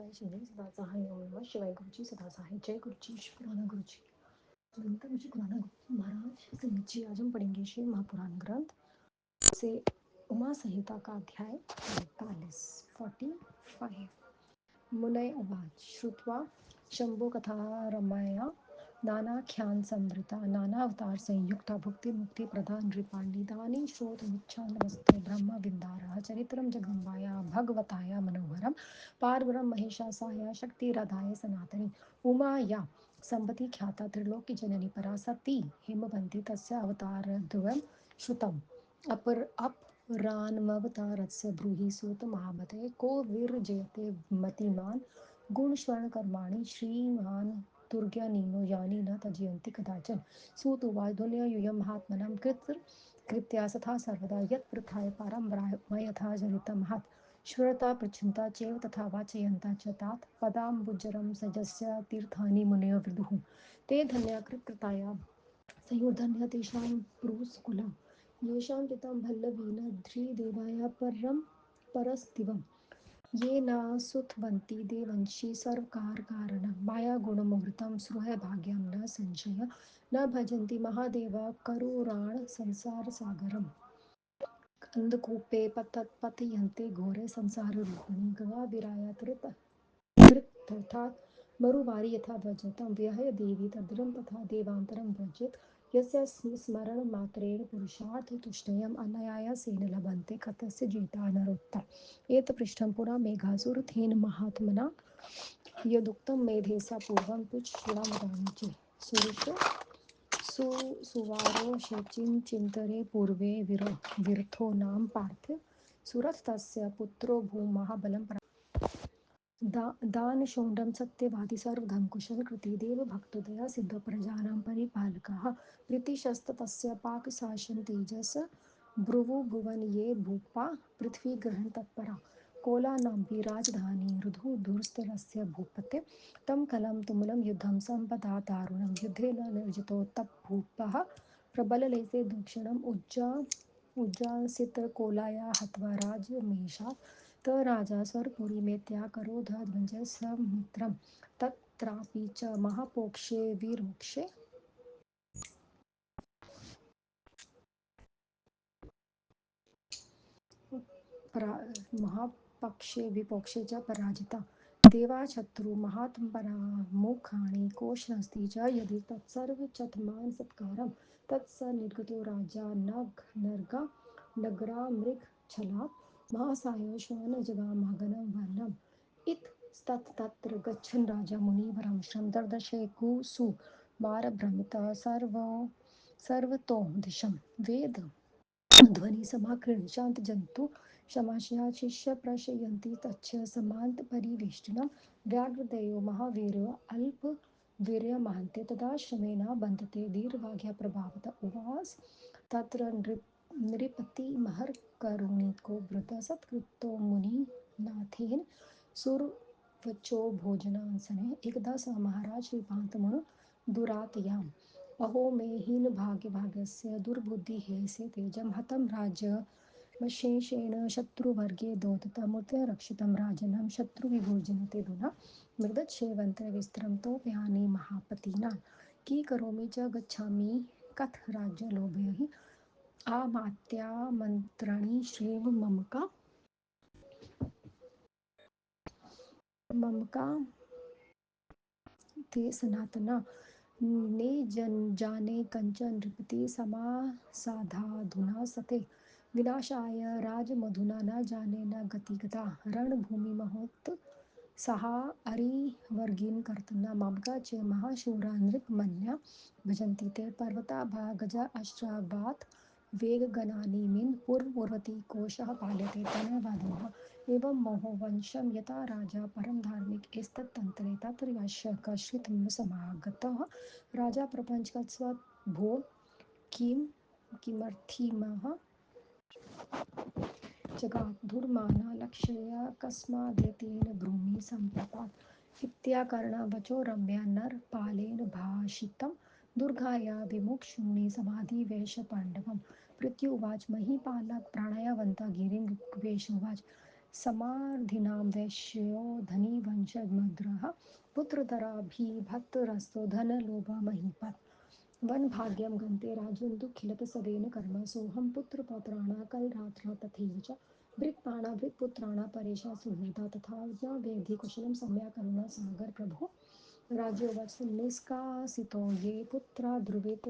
शिवाय शिवलिंग सदा सहाय ओम नमः शिवाय गुरुजी सदा सहाय जय गुरुजी शुक्राना गुरुजी अनंतम शुक्राना गुरुजी महाराज से आज हम पढ़ेंगे श्री महापुराण ग्रंथ से उमा संहिता का अध्याय 45 मुनय उवाच श्रुत्वा शंभो कथा रमाया नानाख्यान संवृता नानावतार संयुक्ता भुक्ति मुक्ति प्रधान नृपाणिदानी श्रोतुमिच्छा नमस्ते ब्रह्म विंदारः चरित्रं जगदम्बाया भगवताया मनोहरं पार्वरं महिषासाया शक्तिराधाय सनातनी उमा या संपति ख्याता त्रिलोकी जननी परासती हिमवन्ती तस्य अवतारद्वयं श्रुतम् अपरान्मवतारस्य ब्रूहि सूत महामते को विरजयते मतिमान् गुणस्वर्णकर्माणि श्रीमान् दुर्ज्ञानिनो यानि न तजयन्ति कदाचन सूत उवाच यूयं महात्मनं कृत्या सथा सर्वदा यत् प्रथाय पारं यथा जनितं महत् श्रुता पृच्छन्ता चैव तथा वाचयन्ता च तात पदाम्बुजरं सजस्य तीर्थानि मुनयो विदुः ते धन्या कृताया संयोधन्य तेषां पुरुस्कुलं येषां चितं भल्लवीन ध्रीदेवाय परस्तिवम् ये न सुतवन्ति देवंशी सर्वकारकारणं मायागुणमुहूर्तं सृहभाग्यं न संशय न भजन्ति महादेव करुराण संसारसागरम् अन्धकूपे पतयन्ते घोरे संसाररूपिणी गवाविराय तृप्तर्थात् मरुवारी यथा व्रजतं विहय देवी तद्रं तथा देवान्तरं व्रजेत् यस्य स्मरणमात्रेण पुरुषार्थतुष्टयम् अनायासेन लभन्ते कथस्य जेता नरोत्तम एतपृष्ठं पुरा मेघासुरथेन महात्मना यदुक्तं मेधेसा पूर्वं तुच्छ्रुणवदामि चेत् सुवारो शेचिं चिन्तरे पूर्वे विरथो नाम पार्थ सुरथतस्य पुत्रो भूमहाबलं दानशूरं सत्यवादी सर्वधर्मकुशलकृती देवभक्तोदया सिद्धो प्रजानां परिपालकः प्रीतिशस्ततस्य पाकशासन तेजस भ्रुवुभुवनये भूपा पृथ्वीग्रहणतत्परा कोलानाम्बी राजधानी रुधुधुरस्थलस्य भूपते तं कलं तुमुलं युद्धं सम्पदा दारुणं युद्धेन निर्जितोत्तभूपः प्रबललेसे दूषणम् उज्जासितकोलाया हत्वा राजमेषात् त राजा स्वरपुरीमेत्याकरोधध्वजसमित्रं तत्रापि च महापोक्षे विरोक्षे महापक्षे विपोक्षे च पराजिता देवाशत्रु महात्परामुखाणि कोशनस्ति च यदि तत्सर्वचतमान सत्कारं तत्स निर्गतो राजा नगरामृगच्छलात् महासायो श्वानजगामगनं वर्णम् इतस्ततत्र गच्छन् राजा मुनिवरंशं दर्दशे कुसुमारभ्रमितः सर्वतो दिशं वेद ध्वनि समाकृण शांत जंतु शमाशया शिष्य प्रशयन्ति तच्च समांत परिवेष्टिनं व्याघ्रदेयो महावीरो अल्प वीर्यमहन्ते तदाश्रमेण बन्धते दीर्घाघ्य प्रभावत उवास तत्र नृपतिमहर्करुणिको वृत सत्कृतो मुनिनाथेन सुरवचो भोजनासने एकदा स महाराज श्रीपान्तमनु दुरातयाम् अहो मे हीनभाग्यस्य दुर्बुद्धि हेयसे तेजं हतं राज्यमशेषेण शत्रुवर्गे दोततमुत्र रक्षितं राजनं शत्रुविभोजनते धुना मृदच्छेवन्त्र विस्त्रं तोप्यानि महापतिना कीकरोमि च गच्छामि कथ राज्यलोभे हि आमात्यामन्त्राणि श्रीव ममका ते सनातना ने जाने कंचन नृपति समासाधाधुना सते विनाशाय राजमधुना न जाने न गतिगता रणभूमि महोत सहा अरिवर्गीन् कर्तना ममका च महाशूरा नृपमन्या भजन्ति ते पर्वता गजा अश्रावात् वेगगणानि मिन् पूर्ववर्ती कोशः पाल्यते तनयवादनः एवं मोहवंशं यथा राजा परं धार्मिक एस्तत्तन्त्रे तत्र यस्य कश्चित् समागतः राजा प्रपञ्चकत्स्व भो किमर्थीमः जगात् धूर्माना लक्ष्य कस्मादेतेन भूमि सम्प्रपात् इत्याकर्णवचो रम्या नरपालेन भाषितं दुर्गाया विमुक्षुणि समाधिवेश पाण्डवं पृथ्युवाच महीपालक प्राणायावन्त गिरिं वेशुवाच समार्धिनां वैश्यो धनी वंशमद्रः पुत्रधराभिभक्तरस्तो धनलोभमहीपत् वन भाग्यम गन्ते राजन् दुःखिलतसदेन कर्म सोऽहं पुत्रपौत्राणा कलरात्र तथैव च भृत्पाणा भृत्पुत्राणा परेशा सुहृदा तथा न वेद्धि कुशलं सम्यक् करुणा सागर प्रभो राज्योवाच निष्कासितो ये पुत्रा ध्रुवित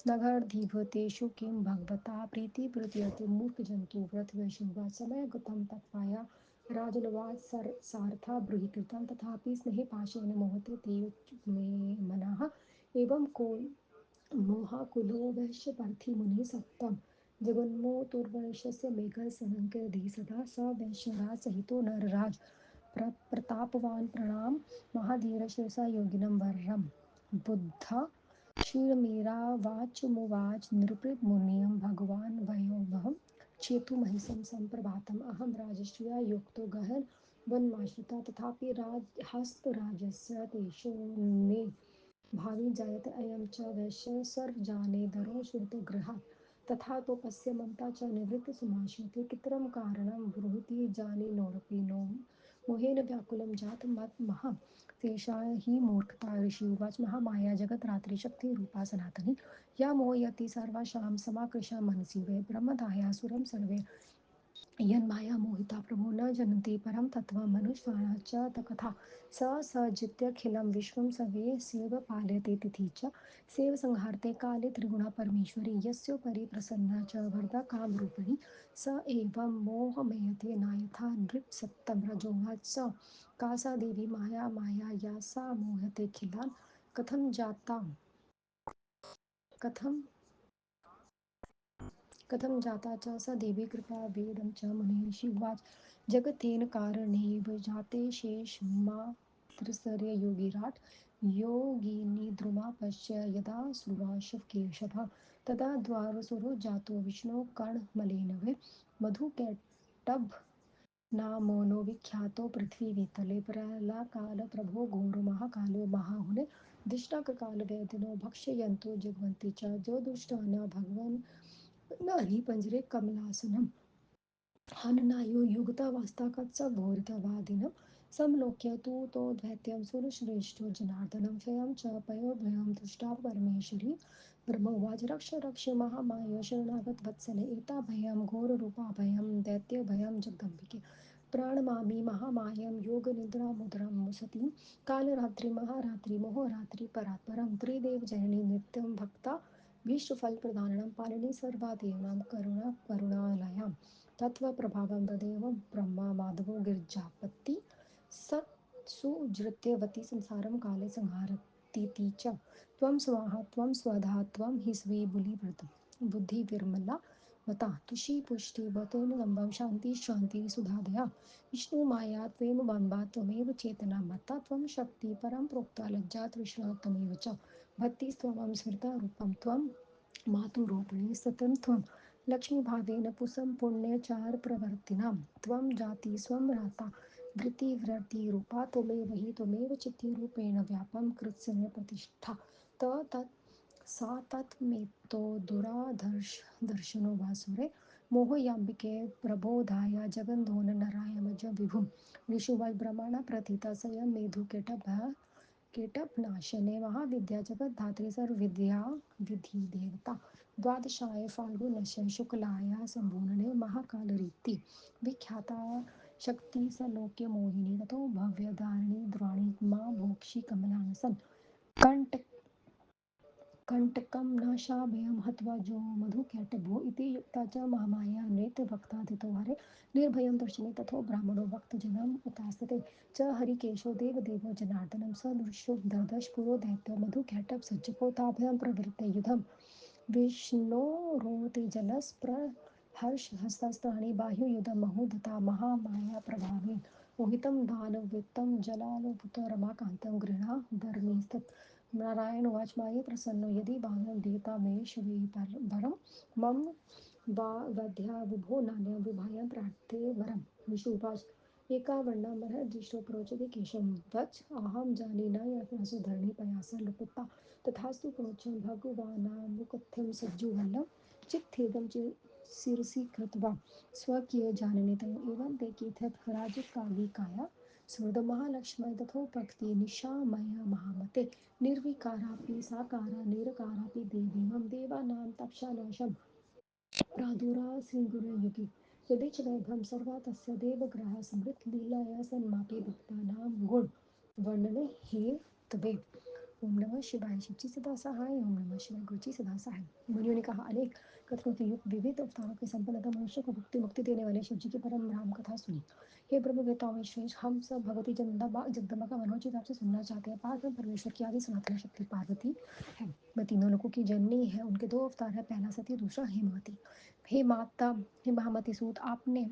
नगरधिपतेषु किं भगवता प्रीतिप्रतीयते मूर्खजन्तु व्रतवैषुवाच समयगतं तत्त्वाया राजनुवाच सार्था बृहीकृतं तथापि स्नेहपाशेन मोहते ते मे मनः एवं को मोहाकुलो वैश्यपार्थिमुनिः सत्तं जगन्मोतुर्वर्षस्य मेघसनङ्कधी सदा स वैश्यराज सहितो नरराज प्रतापवान् प्रणाम महाधीरशिरसा योगिनं वरं बुद्धा क्षीरमेरावाचमुवाच नृपमुनिं भगवान् वयोवहं चेतुमहिषं सम्प्रभातम् अहं राजश्रिया युक्तो गहन वनमाश्रिता तथापि हस्तराजस्य तेषो मे भावी जायते अयं च वैश्य सर्वजानेदरो श्रुतगृहात् तथा तो पश्य ममता च निवृत्तसमाश्रिते कितरं कारणं ब्रूहीति जानीनोरपि नो मोहेन व्याकुलं जातं मत्महं तेषा हि मूर्खता ऋषि उवाच महामाया जगद्रात्रिशक्तिरूपा सनातनी या मोहयति सर्वासां समाकृशा मनसि वै ब्रह्मदायासुरं सर्वे यन्मायामोहिता प्रभो न जनन्ति परं तत्त्वं मनुष्याणां च कथा स सजित्यखिलं विश्वं सवे सेव पालयते तिथि च सेव संहार्ते काले त्रिगुणा परमेश्वरी यस्योपरि प्रसन्ना च वरदा कामरूपिणी स एवं मोहमयते नायथा नृपसत्तं रजोवाच स का सा देवी माया माया या सा मोहतेऽखिलान् कथं जाता कथं कथं जाता च स देवी कृपा वेदं च मुनीषि उवाच जगतेन कारणेव जाते शेषमातृसर्ययोगिराट् योगिनिद्रुमा पश्य यदा सुवाशव तदा द्वारसुरो जातो विष्णो कर्णमलेन वै मधुकैटभ नामोनो विख्यातो पृथ्वीवितले प्रलयकालप्रभो घोरो महाकालो महाहुने दिष्टाककालवेदिनो भक्ष्यन्तो जग्वन्ति च जो दुष्टा न भगवन् नारी पंजरे कमलासनम् हननायो युगतवास्ताकत्सघोरितवादिनं समलोक्य तु तो दैत्यं सुरश्रेष्ठो जनार्दनं क्षयं च पयोभयं दृष्टा परमेश्वरी ब्रह्मोवाच रक्ष रक्ष महामाय शरणागत वत्सले एताभयं घोररूपाभयं दैत्यभयं जगदम्बिके प्रणमामि महामायं योगनिद्रामुद्रां मुसतीं कालरात्रि महारात्रि मोहरात्रि परात्परं त्रिदेवजननी नित्यं भक्ता विश्वफलप्रदानं पालिनी सर्वादेवानां करुणालयां तत्त्वप्रभावं तदेव ब्रह्मा माधवो गिरिजापति सत्सुजृत्यवती संसारं काले संहारतीति च त्वं स्वाहा त्वं स्वधा त्वं हि स्वीबुलिवृतं बुद्धिर्विमला मता तुषी पुष्टिवतेन लम्बं शान्ति शान्ति सुधादया विष्णुमाया त्वेमबम्बा त्वमेव चेतना मत्ता त्वं शक्ति परं प्रोक्ता लज्जा तृष्णा त्वमेव च भक्तिस्त्वमं स्मृता रूपं त्वं मातुरूपिणी सतं त्वं लक्ष्मीभावेन पुसं पुण्यचारप्रवर्तिनां त्वं जाति स्वं राता वृत्तिवृत्तिरूपा त्वमेव हि त्वमेव चित्तिरूपेण व्यापं कृत्स्न प्रतिष्ठा त तत् सा तत्मेतो दुराधर्शनो वासुरे मोहयाम्बिके प्रबोधाय जगन्धोन नरायमज विभुं विशुवै ब्रह्मणा प्रथिता स्वयं केटभनाशने महाविद्या जगद्धात्री सर्वविद्या विधि देवता द्वादशाय फाल्गुनस्य शुक्लाय सम्पूर्णे महाकालरीति विख्याता शक्ति सलोक्य मोहिनी ततो भव्यधारिणी द्रोणी मां भोक्षि कमलानसन् कंट कंटकं न शाभयं हत्वा जो मधुकैटभो इति युक्ता च महामाया नृत्यभक्तादितोहरे निर्भयं दर्शने तथो ब्राह्मणो भक्तजनम् उतास्ते च हरिकेशो देवदेवो जनार्दनं सदृशो ददर्श पुरो दैत्यो मधुकैटभ सज्जको ताभ्यां प्रवृत्ते युधम् विष्णोरोतिजलस्पृहर्षहस्तास्त्राणि बाह्ययुधं महोदता महामाया प्रभावेन मोहितं दानववृत्तं जलालोपुतं रमाकान्तं गृह्णादर्मिस्तत् नारायण उवाच माये प्रसन्नो यदि भागं दीयता मे शिवे वरं मम वध्या विभो नान्यं विभायं प्रार्थे वरं विशुपाश एकावन्नामरहदृष्टो प्रोचते केशं वच अहं जाने न यातनासु धरणी पयासा तथास्तु प्रोचं भगवानामुकथ्यं सज्जुवल्लभ चित्थेदं शिरसि कृत्वा स्वकीय जाननीतम् एवं ते केथत राजकागिकाया महालक्ष्मी तथोपक्ति निशामय महामते निर्विकारापि साकारा निरकारापि देवी मम देवानां तपसानाशम प्रादुरा श्रृंगुरयुगे यदि च वैभवं सर्वा तस्य देवग्रह समृत लीलाया सन्मापे भक्तानां गुण वर्णने हे तबे। ओम नमः शिवाय। शिवजी सदा सहाय। ओम नमः शिवाय। गुरुजी सदा सहाय। मुनियों ने कहा, अनेक कथनों से युक्त विविध अवतारों के संपन्नता मनुष्य को भक्ति मुक्ति देने वाले शिव जी की परम राम कथा सुनी। हे ब्रह्म वेताओं में श्रेष्ठ, हम सब भगवती जगदम्बा का मनोचित आपसे सुनना चाहते हैं। पार्थ परमेश्वर की आदि सनातन शक्ति पार्वती है। वह तीनों लोगों की जननी है। उनके दो अवतार है, पहला सती, दूसरा हेमावती। हे माता, हे महामती सूत, आपने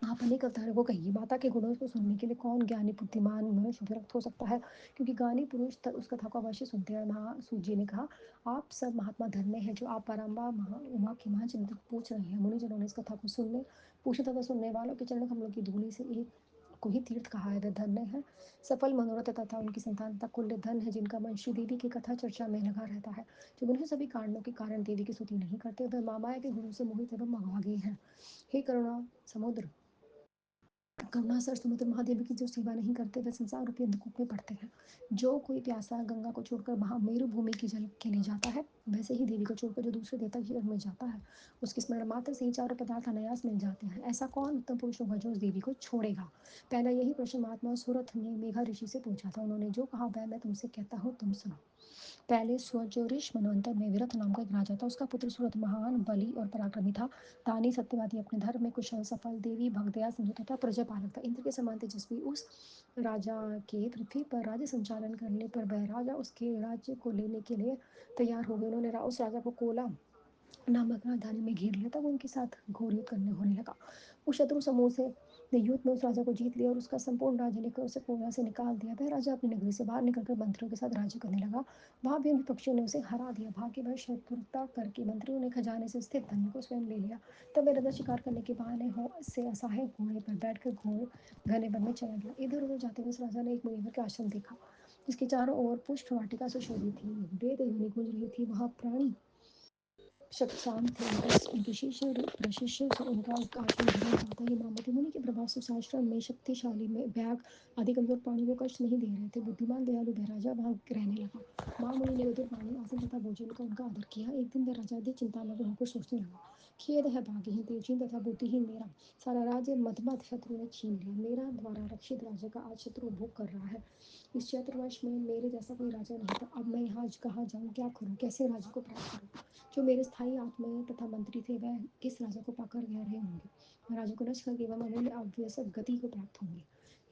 आप अनेक अवतारों को कहिए। माता के गुणों को सुनने के लिए कौन ज्ञानी बुद्धिमान मनुष्य विरक्त हो सकता है, क्योंकि ज्ञानी पुरुष उस कथा को अवश्य सुनते हैं। महासूत जी ने कहा, आप सब महात्मा धन्य है जो आप परम्बा उमा की महाचिंतक पूछ रहे हैं। मुनिजनों ने इस कथा को सुनने पूछा तथा सुनने वालों के चरण कमलों की धूलि से एक को ही तीर्थ कहा है। वे धन्य है, सफल मनोरथ तथा उनकी संतान तक कुल्य धन है, जिनका मन श्री देवी की कथा चर्चा में लगा रहता है। जो मनुष्य सभी कारणों के कारण देवी की स्तुति नहीं करते, वह मामाया के गुणों से मोहित एवं अभागे हैं। हे करुणा समुद्र, करुणासर समुद्र महादेव की जो सेवा नहीं करते वे संसार रूपी अंधकूप में पड़ते हैं। जो कोई प्यासा गंगा को छोड़कर महामेरु भूमि की जल के लिए जाता है, वैसे ही देवी को छोड़कर जो दूसरे देवता की शरण में जाता है, उसके स्मरण मात्र से ही चारों पदार्थ अनायास मिल जाते हैं। ऐसा कौन उत्तम पुरुष होगा जो उस देवी को छोड़ेगा? पहला यही प्रश्न महात्मा सुरथ ने मेघा ऋषि से पूछा था। उन्होंने जो कहा वह मैं तुमसे कहता हूँ, तुम सुनो। पहले स्वजोरिश मनवंतर में विरथ नाम का एक राजा था। उसका पुत्र सूरत महान बली और पराक्रमी था। दानी, सत्यवादी, अपने धर्म में कुशल, सफल, देवी भक्त, दया सिंधु तथा प्रजापालक था। इंद्र के समान तेजस्वी उस राजा के पृथ्वी पर राज्य संचालन करने पर वह राजा उसके राज्य को लेने के लिए तैयार हो गए। उन्होंने उस राजा को कोला नामक राजधानी में घेर लिया। तब उनके साथ घोर युद्ध करने होने लगा। उस शत्रु समूह से ने युद्ध में उस राजा को जीत लिया और उसका संपूर्ण राज्य लेकर उसे कोला से निकाल दिया। वह राजा अपनी नगरी से बाहर निकलकर मंत्रियों के साथ राज्य करने लगा। वहां भी उन विपक्षियों ने उसे हरा दिया। भाग्यवश शत्रुता करके मंत्रियों ने खजाने से स्थित धन को स्वयं ले लिया। तब वह राजा शिकार करने के बहाने हो से असहाय घोड़े पर बैठकर घोर घने वन में चला गया। इधर उधर जाते हुए उस राजा ने एक मुनिवर का आश्रम देखा, जिसके चारों ओर पुष्प वाटिका सुशोभित थी। वेद ध्वनि गूंज रही थी। वहां प्राणी शांत थे। उनके शिष्य प्रशिष्य से उनका आचरण धर्म चाहता ही मामूली मुनि के प्रभाव से आश्रम में शक्तिशाली में बैग आदि कमजोर प्राणी को कष्ट नहीं दे रहे थे। बुद्धिमान दयालु बहराजा वहां रहने लगा। महामुनि ने मधुर पानी, आसन तथा भोजन का उनका आदर किया। एक दिन वह राजा अधिक चिंतामग्न होकर सोचने लगा, खेद है भाग्यहीन, तेजहीन तथा बुद्धिहीन मेरा। सारा राज्य मधमत शत्रु ने छीन लिया। मेरा द्वारा रक्षित राज्य का आज शत्रु भोग कर रहा है। इस चैत्रवर्ष में मेरे जैसा कोई राजा नहीं था। अब मैं यहाँ कहाँ जाऊँ, क्या करूँ, कैसे राज्य को प्राप्त करूँ? जो मेरे स्थायी आत्मा तथा मंत्री थे वह किस राजा को पाकर गह रहे होंगे। राजा को नष्ट करके वह अमूल्य अव्यसक गति को प्राप्त होंगे।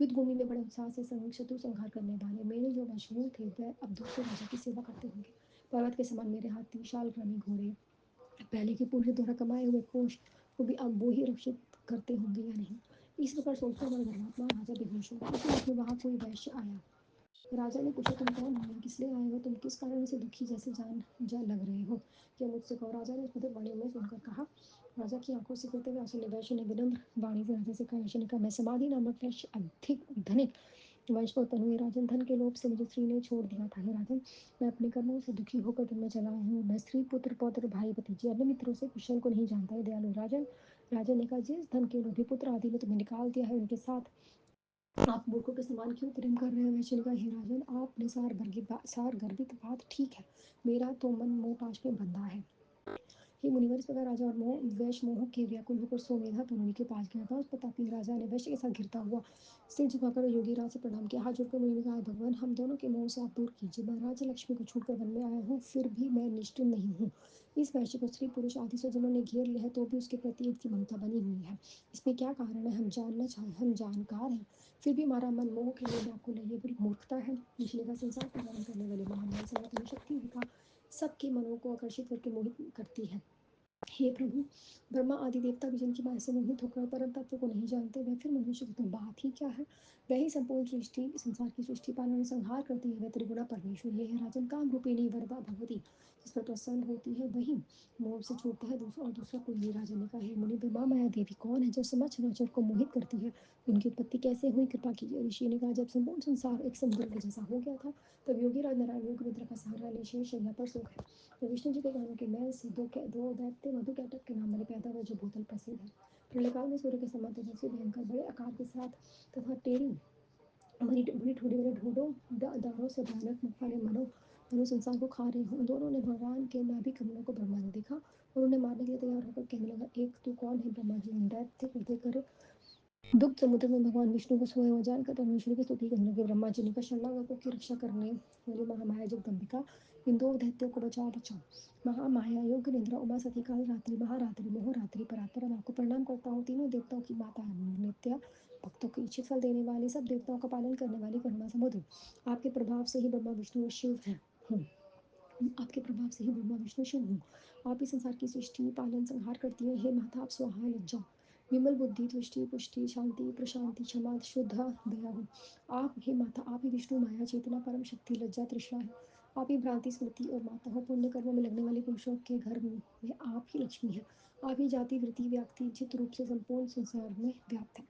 युद्ध भूमि में बड़े उत्साह से शत्रु संहार करने वाले मेरे जो मशहूर थे वह अब दूसरे राजा की सेवा करते होंगे। पर्वत के समान मेरे हाथी, शालग्रामी घोड़े, पहले के पुरुष द्वारा कमाए हुए कोष को भी अब वो ही रक्षित करते होंगे या नहीं। इस प्रकार सोचकर वह धर्मात्मा राजा बेहोश हो गया। उसी वक्त में वहां कोई वैश्य आया। राजा ने पूछा, तुम कौन हो, किस लिए आए हो, तुम किस कारण से दुखी जैसे जान जा लग रहे हो, क्या मुझसे कहो। राजा ने मधुर वाणी में सुनकर कहा। राजा की आंखों से गिरते हुए आंसू ने वैश्य ने विनम्र वाणी से राजा से कहा। वैश्य ने कहा, मैं समाधि नामक वैश्य अधिक धनिक वंश में उत्पन्न हुई। राजन, धन के लोभ से मुझे स्त्री ने छोड़ दिया था। हे राजन, मैं अपने कर्मों से दुखी होकर तुम में चला आया हूँ। मैं स्त्री, पुत्र, पौत्र, भाई, भतीजे, अन्य मित्रों से कुशल को नहीं जानता। है दयालु राजन। राजन ने कहा, जिस धन के लोभी पुत्र आदि ने तुम्हें निकाल दिया है, उनके साथ आप मूर्खों के समान क्यों प्रेम कर रहे हो। वैश्य ने कहा, हे राजन, आपने सार गर्भित बात ठीक है। मेरा तो मन मोह पाश में बंधा है। हे मुनिवर, इस प्रकार राजा और वैश्य मोह के व्याकुल होकर सोमेधा मुनि के पास गया था। उस प्रतापी राजा ने वैश्य के साथ घिरता हुआ सिर झुकाकर योगी राज से प्रणाम किया। हाथ जोड़कर मुनि ने कहा, भगवान, हम दोनों के मोह से आप दूर कीजिए। मैं राज्य लक्ष्मी को छूटकर वन में आया हूँ, फिर भी मैं निष्ठुर नहीं हूँ। इस वैश्य को स्त्री पुरुष आदि स्वजनों ने घेर लिया है, तो भी उसके प्रति एक सी ममता बनी हुई है। इसमें क्या कारण है, हम जानकार हैं, फिर भी हमारा मन मोह के लिए व्याकुल है। ये बड़ी मूर्खता है। ऋषि का संसार का वर्णन करने वाली महान सनातन शक्ति का सबके मनों को आकर्षित करके मोहित करती है। हे प्रभु, ब्रह्मा आदि देवता भी जिनकी माया से मोहित होकर परम तत्व को नहीं जानते, वह फिर मनुष्य की तो बात ही क्या है। वह ही संपूर्ण सृष्टि संसार की सृष्टि पालन और संहार करती है। वह त्रिगुणा परमेश्वर ये है। राजन, काम रूपिणी वरदा भगवती जिस पर प्रसन्न होती है वही मोह से छूटता है, दूसरा कोई नहीं। राजन ने कहा, हे मुनि, ब्रह्मा माया देवी कौन है जो समस्त चराचर को मोहित करती है। उनकी उत्पत्ति कैसे हुई, कृपा कीजिए। ऋषि ने कहा, जब संपूर्ण संसार एक समुद्र के जैसा हो गया था, तब योगी राज नारायण योग निद्रा का सहारा ले शेष शैया पर सो गए। तो विष्णु जी के कहने के मैं से दो दैत्य मधु कैटक के नाम वाले पैदा हुए, जो भूतल प्रसिद्ध है। प्रलयकाल में सूर्य के समान तेजस्वी भयंकर बड़े आकार के साथ तथा टेढ़ी बड़ी बड़ी ठोड़ी वाले ढूंढो दानों से भयानक मुख वाले मनो मनो संसार को खा रहे हो। उन दोनों ने भगवान के नाभि कमलों को ब्रह्मा ने देखा और उन्हें मारने के लिए तैयार होकर कहने लगा, एक तू कौन है ब्रह्मा जी? दैत्य करते कर दुग्ध समुद्र में भगवान विष्णु को सोए हुए जानकर परमेश्वर की स्तुति करने लगे। ब्रह्मा जी ने कहा, शरणागतों की रक्षा करने वाली महामाया जगदम्बिका, इन दो दैत्यों को बचाओ बचाओ। महामाया योग निद्रा उमा सती काल रात्रि महारात्रि मोहरात्रि परात्पर, मैं आपको प्रणाम करता हूँ। तीनों देवताओं की माता नित्या, भक्तों को इच्छित फल देने वाली, सब देवताओं का पालन करने वाली करुणा समुद्र, आपके प्रभाव से ही ब्रह्मा विष्णु और शिव है हूँ। आपके प्रभाव से ही ब्रह्मा विष्णु शिव हूँ। आप ही संसार की सृष्टि पालन संहार करती हैं। हे माता, आप स्वाहा लज्जा विमल बुद्धि तुष्टि पुष्टि शांति प्रशांति क्षमा शुद्धा दया हो। आप हे माता, आप ही विष्णु माया चेतना परम शक्ति लज्जा तृष्णा है। आप ही भ्रांति स्मृति और माता हो। पुण्य कर्मों में लगने वाले पुरुषों के घर में आप ही लक्ष्मी है। आप ही जाति वृत्ति व्याप्ति जित रूप से संपूर्ण संसार में व्याप्त है।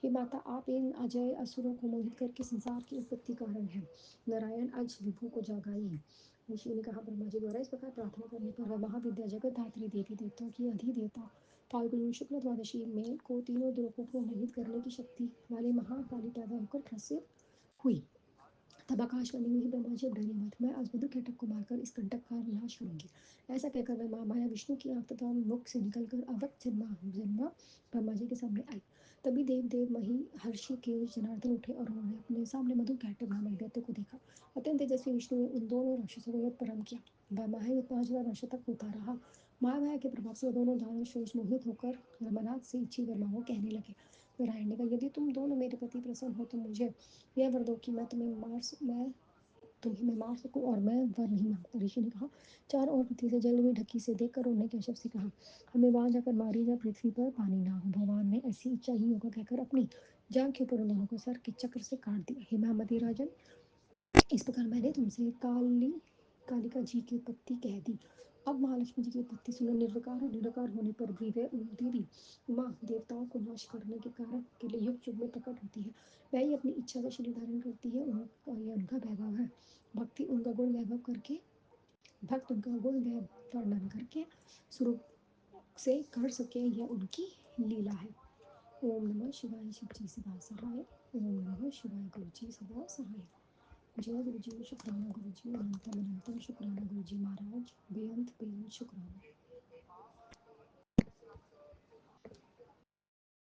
हे माता, आप इन अजय असुरों को मोहित करके संसार की उत्पत्ति कारण है। नारायण अज विभु को जागाइए। ऋषि ने कहा, ब्रह्मा जी द्वारा इस प्रकार प्रार्थना करने पर वह महाविद्या जगत धात्री देवी देवताओं की अधिदेवता फाल्गुन शुक्ल द्वादशी में को तीनों लोगों को मोहित करने की शक्ति वाली महाकाली पैदा होकर प्रसिद्ध हुई। तब आकाशवाणी हुई, ब्रह्मा जी अब डरिए मत, मैं आज मधु कैटक को मारकर इस कंटक का विनाश करूंगी। ऐसा कहकर वह महामाया विष्णु की आंख तथा मुख से निकलकर अवक्त जन्मा जन्मा ब्रह्मा जी के सामने आई। तभी देव देव मही हर्षि के जनार्दन उठे और उन्होंने अपने सामने मधु कैटक नामक दैत्य को देखा। अत्यंत तेजस्वी विष्णु ने उन दोनों राक्षसों को यत्पराम किया। वह महायुद्ध 5,000 वर्षों तक होता रहा। महामाया के प्रभाव से दोनों दानव श्रेष्ठ मोहित होकर रमनाथ से इच्छी वर्मा को कहने लगे। नारायण ने कहा, यदि तुम दोनों मेरे प्रति प्रसन्न हो तो मुझे यह वर दो कि तुम्हें मैं मार सकूं, और मैं वर नहीं मांगता। ऋषि ने कहा, चारों ओर पृथ्वी से जल में ढकी से देखकर उन्होंने केशव से कहा, हमें वहां जाकर मारी जा, पृथ्वी पर पानी ना हो। भगवान ने ऐसी इच्छा ही होगा कहकर अपनी जांघ के ऊपर उन दोनों को सर के चक्र से काट दिया। हे महामती राजन, इस प्रकार मैंने तुमसे कालिका जी की उत्पत्ति कह दी। अब महालक्ष्मी जी की उत्पत्ति सुनो। निर्विकार और निराकार होने पर भी वे देवी उमा देवताओं को नाश करने के कारण के लिए युग युग में प्रकट होती है। वह ही अपनी इच्छा से शरीर धारण करती है। उनका ये उनका वैभव है। भक्ति उनका गुण वैभव करके भक्त उनका गुण वर्णन करके स्वरूप से कर सके, यह उनकी लीला है। ओम नमः शिवाय। शिव जी सदा सहाय। ओम नमः शिवाय। गुरु जी सदा सहाय। जय गुरु जी। शुक्राना गुरु जी। अनंतम अनंतम शुक्राना गुरु जी महाराज। बेअंत बेअंत शुक्राना।